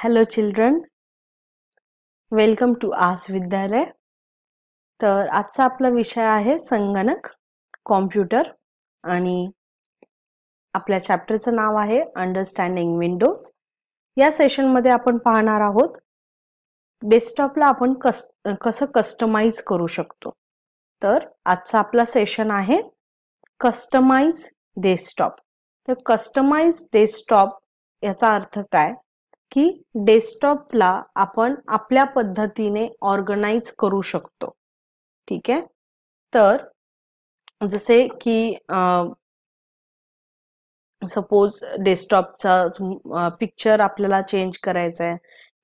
Hello children, welcome to आस विद्यालय. तर आजचा आपला विषय आहे संगणक, कॉम्प्युटर आणि आपल्या चॅप्टरचं नाव आहे अंडरस्टँडिंग विंडोज. या सेशनमध्ये आपण पाहणार आहोत डेस्कटॉपला आपण कसं कस्टमाइज करू शकतो. तर आजचा आपला सेशन आहे कस्टमाइज डेस्कटॉप. तर कस्टमाइज डेस्कटॉप याचा अर्थ काय की डेस्कटॉपला आपण आपल्या पद्धतीने ऑर्गनाइज करू शकतो. ठीक आहे. तर जसे की सपोज डेस्कटॉपचा पिक्चर आपल्याला चेंज करायचा आहे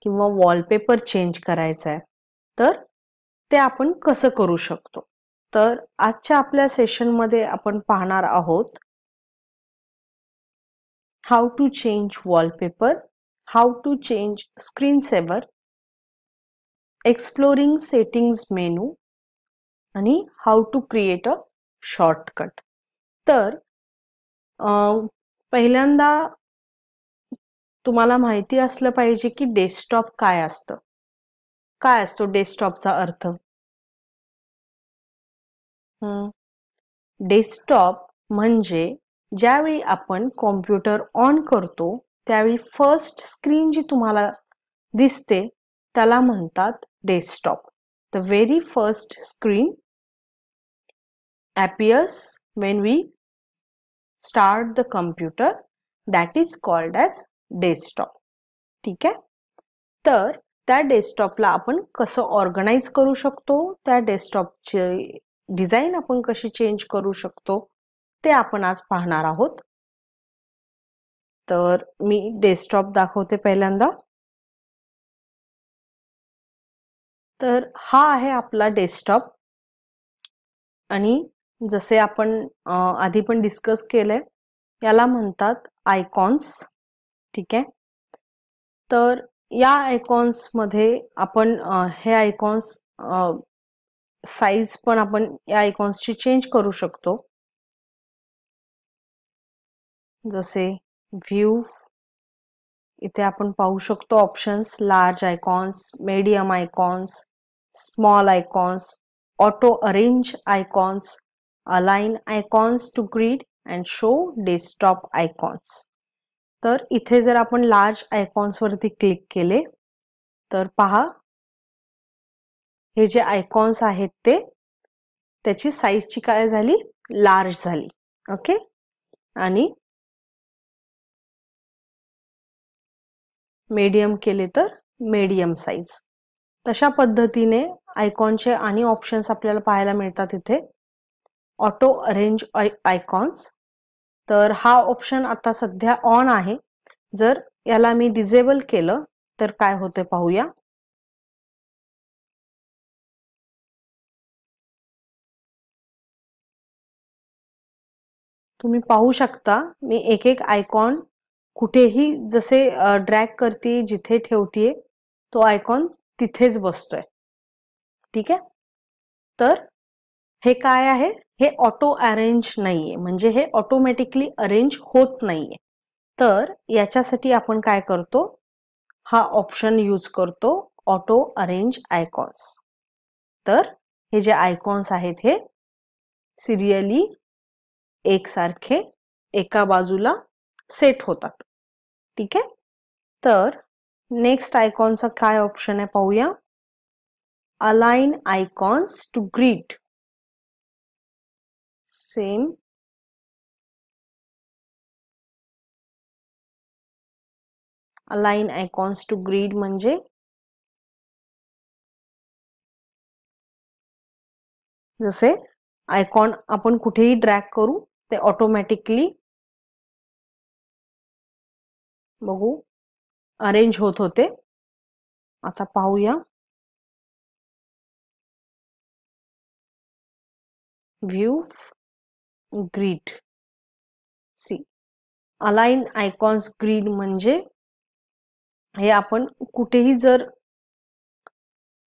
किंवा वॉलपेपर चेंज करायचा आहे, तर ते आपण कसं करू शकतो. तर आजच्या आपल्या सेशनमध्ये आपण पाहणार आहोत how to change wallpaper, how to change screensaver, exploring settings menu आणि how to create a shortcut. तर पहिल्यांदा तुम्हाला माहिती असलं पाहिजे की डेस्कटॉप काय असतं. काय असतो डेस्कटॉपचा अर्थ. डेस्कटॉप म्हणजे ज्यावेळी आपण कॉम्प्युटर ऑन करतो त्यावेळी फर्स्ट स्क्रीन जी तुम्हाला दिसते त्याला म्हणतात desktop. The very first screen appears when we start the computer, that is called as desktop. ठीक आहे. तर त्या डेस्कटॉपला आपण कसं ऑर्गनाइज करू शकतो, त्या डेस्कटॉपची डिझाईन आपण कशी चेंज करू शकतो ते आपण आज पाहणार आहोत. तर मी डेस्कटॉप दाखवते पहिल्यांदा. तर हा आहे आपला डेस्कटॉप आणि जसे आपण आधी पण डिस्कस केलंय याला म्हणतात आयकॉन्स. ठीक आहे. तर या आयकॉन्स मध्ये आपण हे आयकॉन्स साईज पण आपण या आयकॉन्सची चेंज करू शकतो. जसे व्ह्यू इथे आपण पाहू शकतो options, large icons, medium icons, small icons, auto arrange icons, align icons to grid and show desktop icons. तर इथे जर आपण लार्ज आयकॉन्स वरती क्लिक केले तर पहा हे जे आयकॉन्स आहेत ते त्याची साईजची काय झाली, लार्ज झाली. ओके. आणि मीडियम केले तर मीडियम साईज. तशा पद्धतीने आयकॉनचे आणि ऑप्शन्स आपल्याला पाहायला मिळतात इथे. ऑटो अरेंज आयकॉन्स, तर हा ऑप्शन आता सध्या ऑन आहे. जर याला मी डिसेबल केलं तर काय होते पाहूया. तुम्ही पाहू शकता मी एक एक आयकॉन कुठेही जसे ड्रॅग करते जिथे ठेवते तो आयकॉन तिथेच बसतोय. ठीक आहे. तर हे काय आहे, हे ऑटो अरेंज नाहीये, म्हणजे हे ऑटोमॅटिकली अरेंज होत नाहीये. तर याच्यासाठी आपण काय करतो, हा ऑप्शन यूज करतो, ऑटो अरेंज आयकॉन्स. तर हे जे आयकॉन्स आहेत हे सिरियली एकसारखे एका बाजूला सेट होतात. ठीक आहे. तर नेक्स्ट आयकॉनचा काय ऑप्शन आहे पाहूया. Align icons to grid. Same align icons to grid म्हणजे जसे आयकॉन आपण कुठेही ड्रॅग करू ते ऑटोमॅटिकली बघू अरेंज होत होते. आता पाहूया. View grid. See align icons grid म्हणजे हे आपण कुठेही जर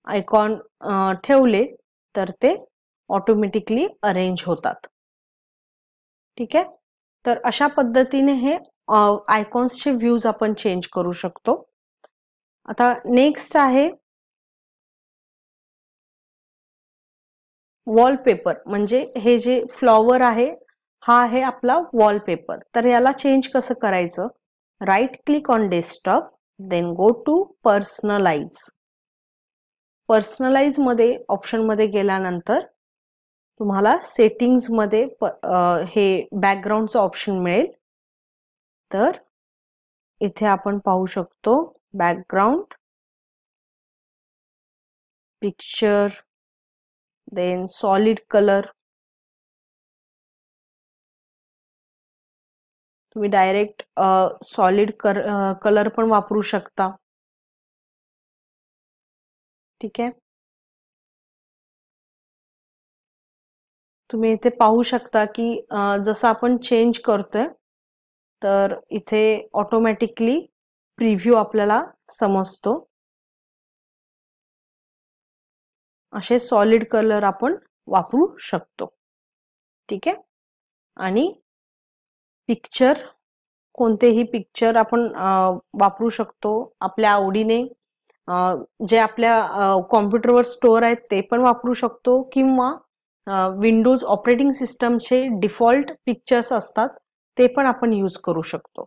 आयकॉन ठेवले तर ते ऑटोमॅटिकली अरेंज होतात. ठीक आहे. तर अशा पद्धतीने हे आयकॉन्सचे व्ह्यूज आपण चेंज करू शकतो. आता नेक्स्ट आहे वॉलपेपर, म्हणजे हे जे फ्लॉवर आहे हा आहे आपला वॉलपेपर. तर याला चेंज कसं करायचं? Right click on desktop, then go to personalize. Personalize मध्ये ऑप्शन मध्ये गेल्यानंतर तुम्हाला सेटिंग्स मध्ये हे बॅकग्राऊंडचं ऑप्शन मिळेल. तर इथे आपण पाहू शकतो background, picture, then solid colour. तुम्ही डायरेक्ट सॉलिड कलर पण वापरू शकता. ठीक आहे, तुम्ही इथे पाहू शकता की जसं आपण चेंज करतोय तर इथे ऑटोमॅटिकली प्रिव्ह्यू आपल्याला समजतो. असे सॉलिड कलर आपण वापरू शकतो. ठीक आहे, आणि पिक्चर, कोणतेही पिक्चर आपण वापरू शकतो आपल्या आवडीने. जे आपल्या कॉम्प्युटरवर स्टोअर आहेत ते पण वापरू शकतो, किंवा विंडोज ऑपरेटिंग सिस्टमचे डिफॉल्ट पिक्चर्स असतात ते पण आपण यूज करू शकतो.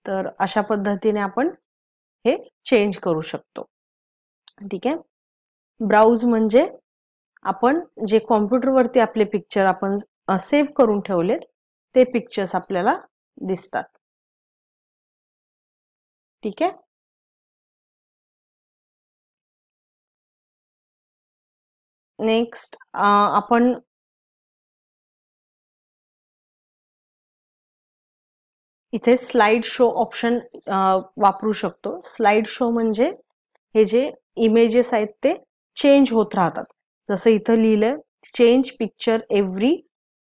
तर अशा पद्धतीने आपण हे चेंज करू शकतो. ठीक आहे, ब्राउज म्हणजे आपण जे कॉम्प्युटरवरती आपले पिक्चर आपण सेव्ह करून ठेवलेत ते पिक्चर्स आपल्याला दिसतात. ठीक आहे, नेक्स्ट आपण इथे स्लाइड शो ऑप्शन वापरू शकतो. स्लाइड शो म्हणजे हे जे इमेजेस आहेत ते चेंज होत राहतात. जसं इथं लिहिलंय चेंज पिक्चर एव्हरी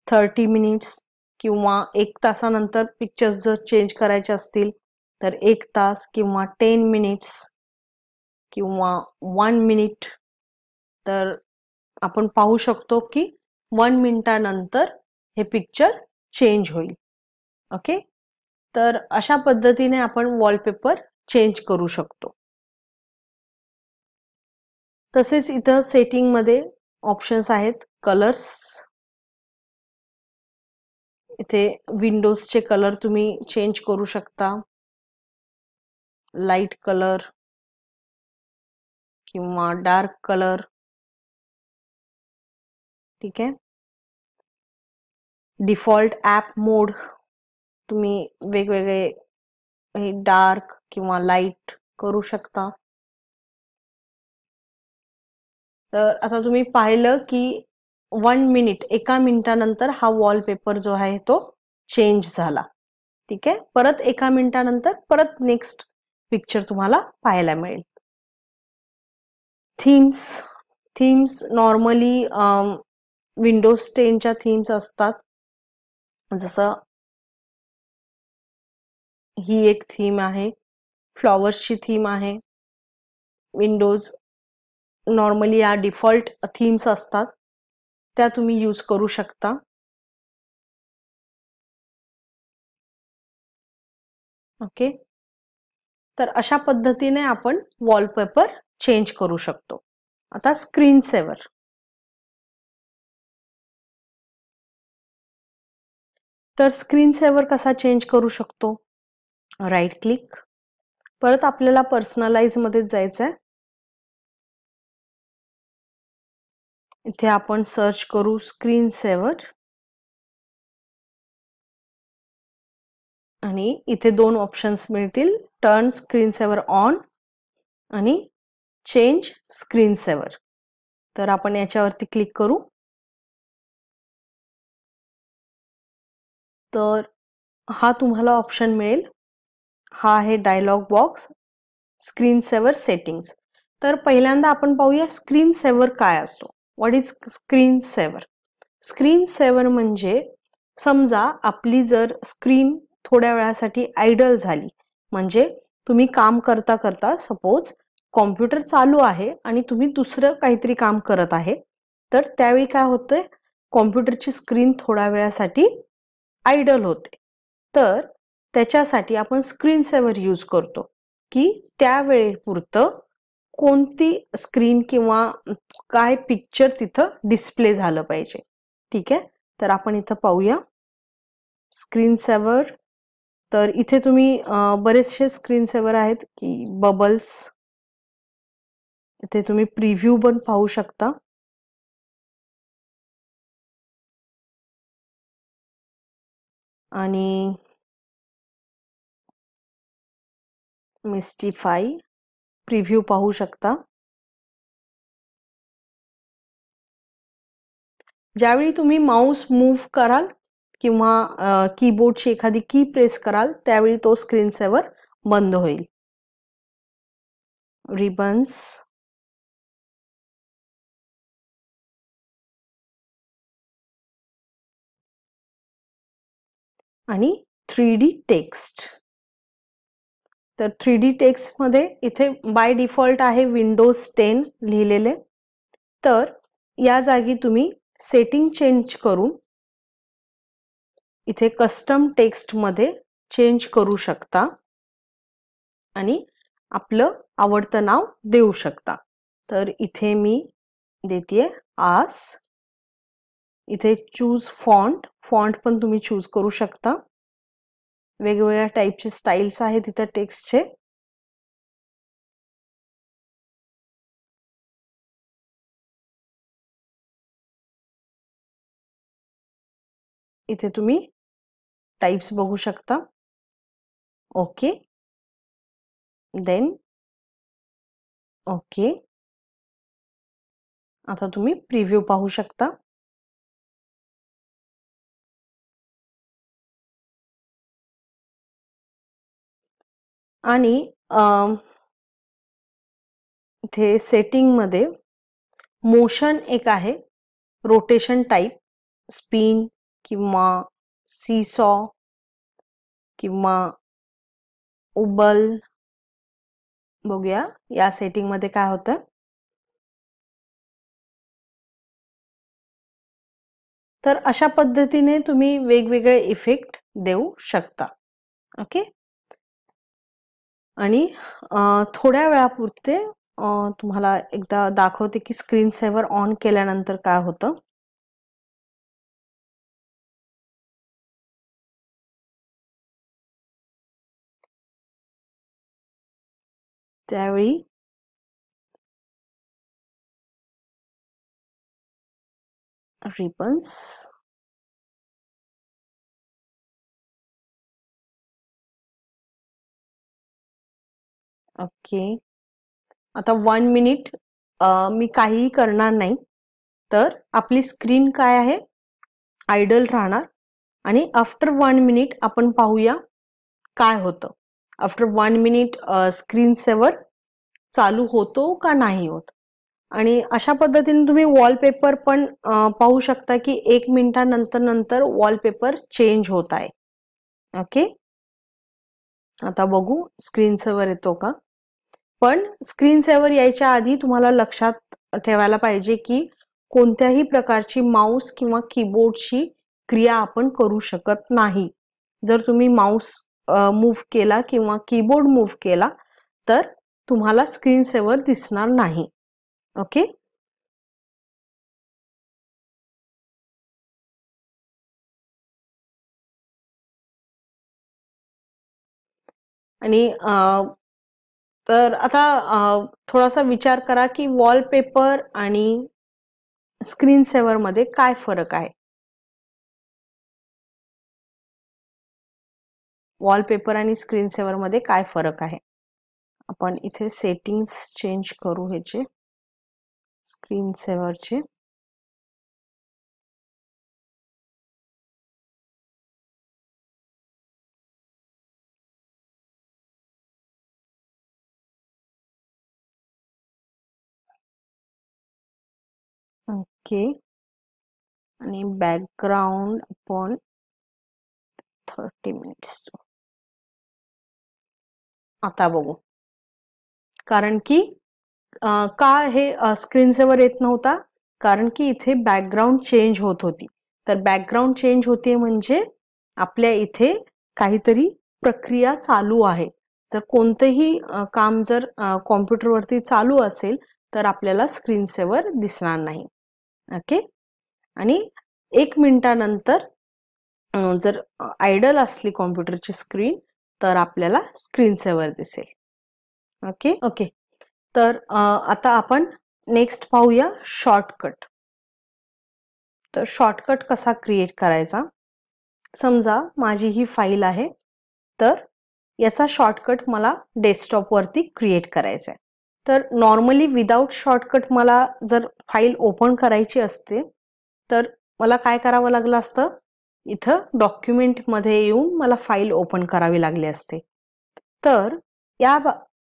30 मिनिट्स, किंवा 1 तासानंतर पिक्चर्स जर चेंज करायचे असतील तर 1 तास, किंवा 10 मिनिट्स, किंवा 1 मिनिट. तर आपण पाहू शकतो की 1 मिनिटानंतर हे पिक्चर चेंज होईल. ओके, तर अशा पद्धतीने आपण वॉलपेपर चेंज करू शकतो. तसेच इथं सेटिंग मध्ये ऑप्शन्स आहेत. कलर्स, इथे विंडोजचे कलर तुम्ही चेंज करू शकता. लाईट कलर किंवा डार्क कलर. ठीक आहे, डिफॉल्ट ॲप मोड तुम्ही वेगवेगळे डार्क किंवा लाईट करू शकता. तर आता तुम्ही पाहिलं की 1 मिनिट, 1 मिनिटानंतर हा वॉलपेपर जो आहे तो चेंज झाला. ठीक आहे, परत 1 मिनिटानंतर परत नेक्स्ट पिक्चर तुम्हाला पाहायला मिळेल. थीम्स नॉर्मली विंडोज 10च्या थीम्स असतात. जसं ही एक थीम आहे, फ्लॉवर्सची थीम आहे. विंडोज नॉर्मली या डिफॉल्ट थीम्स असतात त्या तुम्ही यूज करू शकता. ओके, तर अशा पद्धतीने आपण वॉलपेपर चेंज करू शकतो. आता स्क्रीन सेव्हर. तर स्क्रीन सेव्हर कसा चेंज करू शकतो? राईट क्लिक, परत आपल्याला पर्सनलाइज मध्ये जायचं आहे. इथे आपण सर्च करू स्क्रीन सेव्हर, आणि इथे 2 ऑप्शन्स मिळतील, टर्न स्क्रीन सेव्हर ऑन आणि चेंज स्क्रीन सेव्हर. तर आपण याच्यावरती क्लिक करू. तर हा तुम्हाला ऑप्शन मिळेल. हा आहे dialog box, screen saver settings. तर पहिल्यांदा आपण पाहूया स्क्रीन सेव्हर काय असतो. What is screen saver? Screen saver म्हणजे समजा आपली जर स्क्रीन थोड्या वेळासाठी आयडल झाली, म्हणजे तुम्ही काम करता करता सपोज कॉम्प्युटर चालू आहे आणि तुम्ही दुसरं काहीतरी काम करत आहे, तर त्यावेळी काय होतंय, कॉम्प्युटरची स्क्रीन थोड्या वेळासाठी आयडल होते. तर त्याच्यासाठी आपण स्क्रीन सेव्हर यूज करतो की त्यावेळेपुरतं कोणती स्क्रीन किंवा काय पिक्चर तिथं डिस्प्ले झालं पाहिजे. ठीक आहे, तर आपण इथं पाहूया स्क्रीन सेव्हर. तर इथे तुम्ही बरेचसे स्क्रीन सेव्हर आहेत की बबल्स. इथे तुम्ही प्रिव्ह्यू पण पाहू शकता. आणि मिस्टिफाई प्रिव्ह्यू पाहू शकता. ज्यावेळी तुम्ही माऊस मूव्ह कराल किंवा कीबोर्डची एखादी की प्रेस कराल त्यावेळी तो स्क्रीन सेव्हर बंद होईल. रिबन्स आणि 3D टेक्स्ट. तर 3D टेक्स्ट मध्ये इथे बाय डिफॉल्ट आहे विंडोज 10 लिहिलेले. तर या जागी तुम्ही सेटिंग चेंज करून इथे कस्टम टेक्स्ट मध्ये चेंज करू शकता आणि आपलं आवडतं नाव देऊ शकता. तर इथे मी देते आस. इथे चूज फॉन्ट. फॉन्ट पण तुम्ही चूज करू शकता. वेगवेगळ्या टाईपचे स्टाईल्स आहेत इथे टेक्स्टचे. इथे तुम्ही टाइप्स बघू शकता. Okay, then okay. आता तुम्ही प्रिव्ह्यू पाहू शकता. आणि इथे सेटिंग मध्ये मोशन एक आहे, रोटेशन टाइप, स्पिन किंवा सीसॉ किंवा उबल. बघूया या सेटिंग मध्ये काय होतं. तर अशा पद्धतीने तुम्ही वेगवेगळे इफेक्ट देऊ शकता. ओके. आणि थोड्या वेळापुरते तुम्हाला एकदा दाखवते की स्क्रीन सेव्हर ऑन केल्यानंतर काय होतं. त्यावेळी रिबन्स ओके. आता 1 मिनिट मी काहीही करणार नाही. तर आपली स्क्रीन काय आहे, आयडल राहणार. आणि आफ्टर 1 मिनिट आपण पाहूया काय होतं. आफ्टर 1 मिनिट स्क्रीन सेव्हर चालू होतो का नाही होत. आणि अशा पद्धतीने तुम्ही वॉलपेपर पण पाहू शकता की 1 मिनिटानंतर वॉलपेपर चेंज होत आहे. ओके. आता बघू स्क्रीन सेव्हर येतो का. पण स्क्रीन सेव्हर यायच्या आधी तुम्हाला लक्षात ठेवायला पाहिजे की कोणत्याही प्रकारची माऊस किंवा कीबोर्डची क्रिया आपण करू शकत नाही. जर तुम्ही माऊस मूव्ह केला किंवा कीबोर्ड मूव्ह केला तर तुम्हाला स्क्रीन सेव्हर दिसणार नाही. ओके. आणि तर आता थोडासा विचार करा की वॉलपेपर आणि स्क्रीन सेव्हर मध्ये काय फरक आहे. वॉलपेपर आणि स्क्रीन सेव्हर मध्ये काय फरक आहे. आपण इथे सेटिंग्स चेंज करू ह्याचे स्क्रीन सेव्हरचे. ओके. आणि बॅकग्राऊंड आपण 30 मिनिट्स. आता बघू कारण की का हे स्क्रीन सेव्हर येत नव्हता. कारण की इथे बॅकग्राऊंड चेंज होत होती. तर बॅकग्राऊंड चेंज होते म्हणजे आपल्या इथे काहीतरी प्रक्रिया चालू आहे. जर कोणतेही काम जर कॉम्प्युटरवरती चालू असेल तर आपल्याला स्क्रीन सेव्हर दिसणार नाही. ओके. आणि 1 मिनिटानंतर जर आयडल असली कॉम्प्युटरची स्क्रीन तर आपल्याला स्क्रीन सेव्हर दिसेल. Okay okay. तर आता आपण नेक्स्ट पाहूया शॉर्टकट. तर शॉर्टकट कसा क्रिएट करायचा. समजा माझी ही फाईल आहे, तर याचा शॉर्टकट मला डेस्कटॉपवरती क्रिएट करायचा आहे. तर नॉर्मली विदाउट शॉर्टकट मला जर फाईल ओपन करायची असते तर मला काय करावं लागलं असतं, इथं डॉक्युमेंटमध्ये येऊन मला फाईल ओपन करावी लागली असते. तर या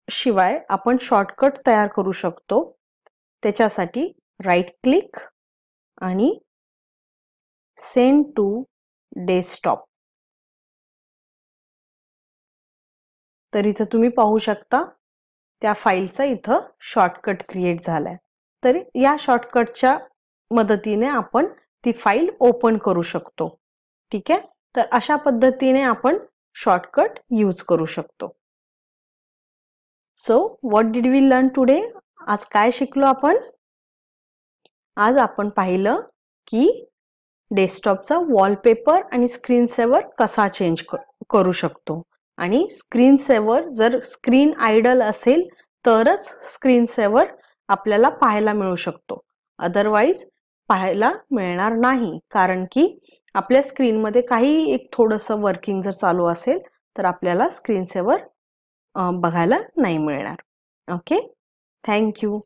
शिवाय आपण शॉर्टकट तयार करू शकतो. त्याच्यासाठी राईट क्लिक आणि सेंड टू डेस्कटॉप. तर इथं तुम्ही पाहू शकता त्या फाईलचा इथं शॉर्टकट क्रिएट झालाय. तर या शॉर्टकटच्या मदतीने आपण ती फाईल ओपन करू शकतो. ठीक आहे. तर अशा पद्धतीने आपण शॉर्टकट यूज करू शकतो. So what did we learn today. आज काय शिकलो आपण. आज आपण पाहिलं की डेस्कटॉपचा वॉलपेपर आणि स्क्रीन सेव्हर कसा चेंज करू शकतो. आणि स्क्रीन सेव्हर जर स्क्रीन आयडल असेल तरच स्क्रीन सेव्हर आपल्याला पाहायला मिळू शकतो. अदरवाईज पाहायला मिळणार नाही. कारण की आपल्या स्क्रीनमध्ये काही एक थोडंसं वर्किंग जर चालू असेल तर आपल्याला स्क्रीन सेव्हर बघायला नाही मिळणार. ओके. थँक्यू.